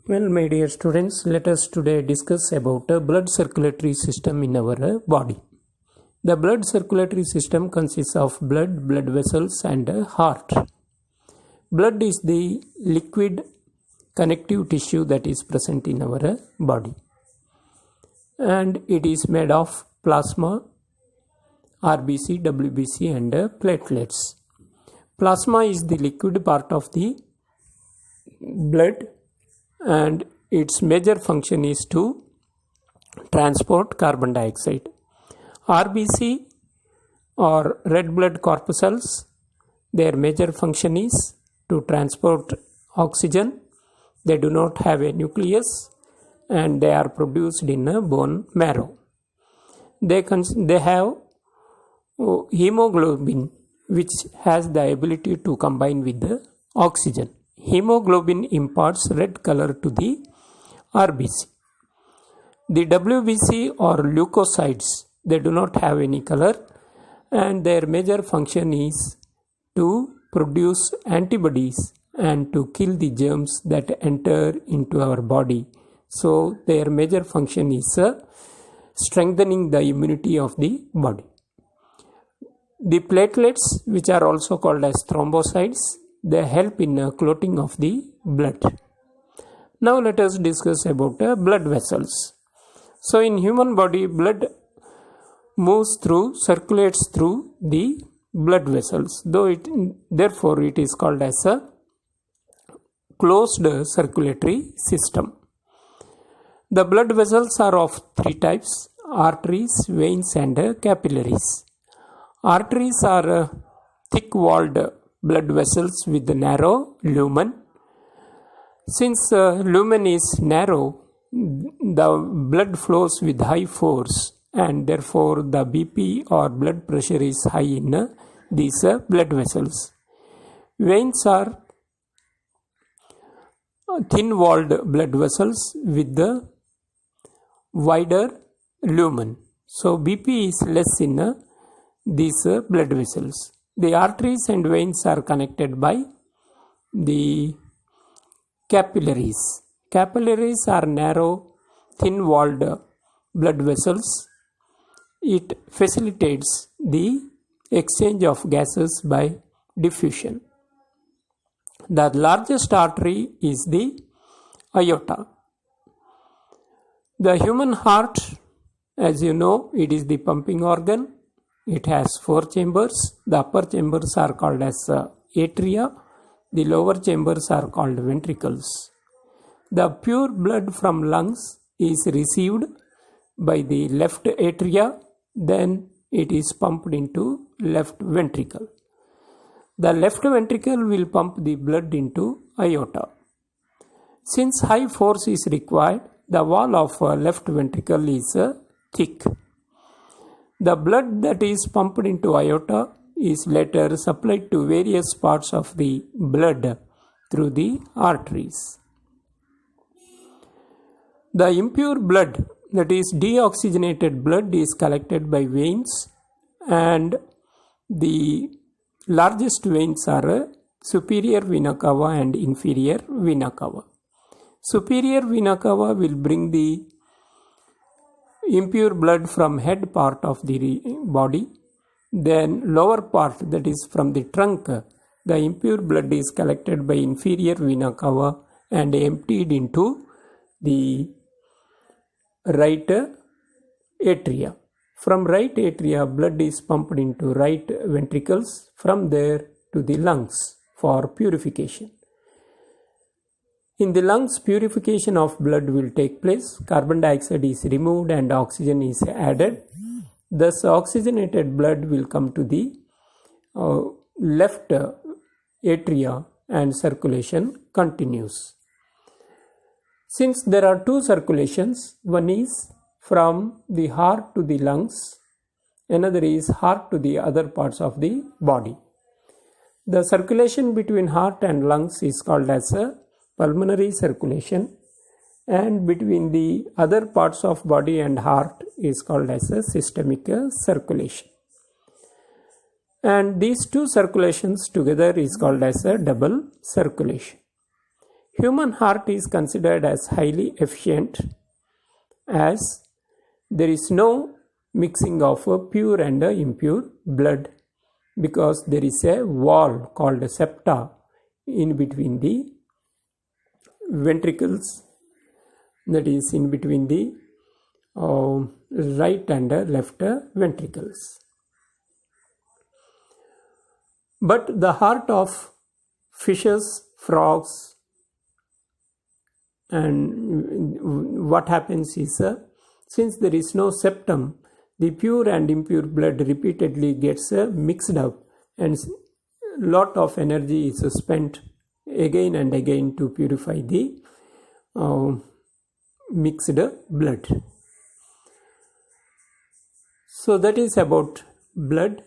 Well, my dear students, let us today discuss about a blood circulatory system in our body. The blood circulatory system consists of blood vessels and heart. Blood is the liquid connective tissue that is present in our body. And it is made of plasma, RBC, WBC and platelets. Plasma is the liquid part of the blood and its major function is to transport carbon dioxide. RBC or red blood corpuscles, their major function is to transport oxygen. They do not have a nucleus and they are produced in a bone marrow. They have hemoglobin, which has the ability to combine with the oxygen. Hemoglobin imparts red color to the RBC. The WBC or leukocytes, they do not have any color and their major function is to produce antibodies and to kill the germs that enter into our body. So their major function is strengthening the immunity of the body. The platelets, which are also called as thrombocytes, they help in clotting of the blood. Now let us discuss about blood vessels. So in human body, blood circulates through the blood vessels. Therefore it is called as a closed circulatory system. The blood vessels are of three types: arteries, veins and capillaries. Arteries are thick-walled blood vessels with narrow lumen. Since lumen is narrow, the blood flows with high force and therefore the BP or blood pressure is high in these blood vessels. Veins are thin-walled blood vessels with the wider lumen. So BP is less in these blood vessels. The arteries and veins are connected by the capillaries. Capillaries are narrow, thin-walled blood vessels. It facilitates the exchange of gases by diffusion. The largest artery is the aorta. The human heart, as you know, it is the pumping organ. It has four chambers. The upper chambers are called as atria. The lower chambers are called ventricles. The pure blood from lungs is received by the left atria. Then it is pumped into left ventricle. The left ventricle will pump the blood into aorta. Since high force is required, the wall of left ventricle is thick. The blood that is pumped into aorta is later supplied to various parts of the blood through the arteries. The impure blood, that is deoxygenated blood, is collected by veins, and the largest veins are superior vena cava and inferior vena cava. Superior vena cava will bring the impure blood from head part of the body. Then lower part, that is from the trunk, the impure blood is collected by inferior vena cava and emptied into the right atria. From right atria, blood is pumped into right ventricles, from there to the lungs for purification. In the lungs, purification of blood will take place. Carbon dioxide is removed and oxygen is added. Thus, oxygenated blood will come to the left atria and circulation continues. Since there are two circulations, one is from the heart to the lungs, another is heart to the other parts of the body. The circulation between heart and lungs is called as a pulmonary circulation, and between the other parts of body and heart is called as a systemic circulation. And these two circulations together is called as a double circulation. Human heart is considered as highly efficient as there is no mixing of pure and impure blood, because there is a wall called a septa in between the ventricles, that is in between the right and left ventricles. But the heart of fishes, frogs, and what happens is, since there is no septum, the pure and impure blood repeatedly gets mixed up, and lot of energy is spent again and again to purify the mixed blood. So that is about blood.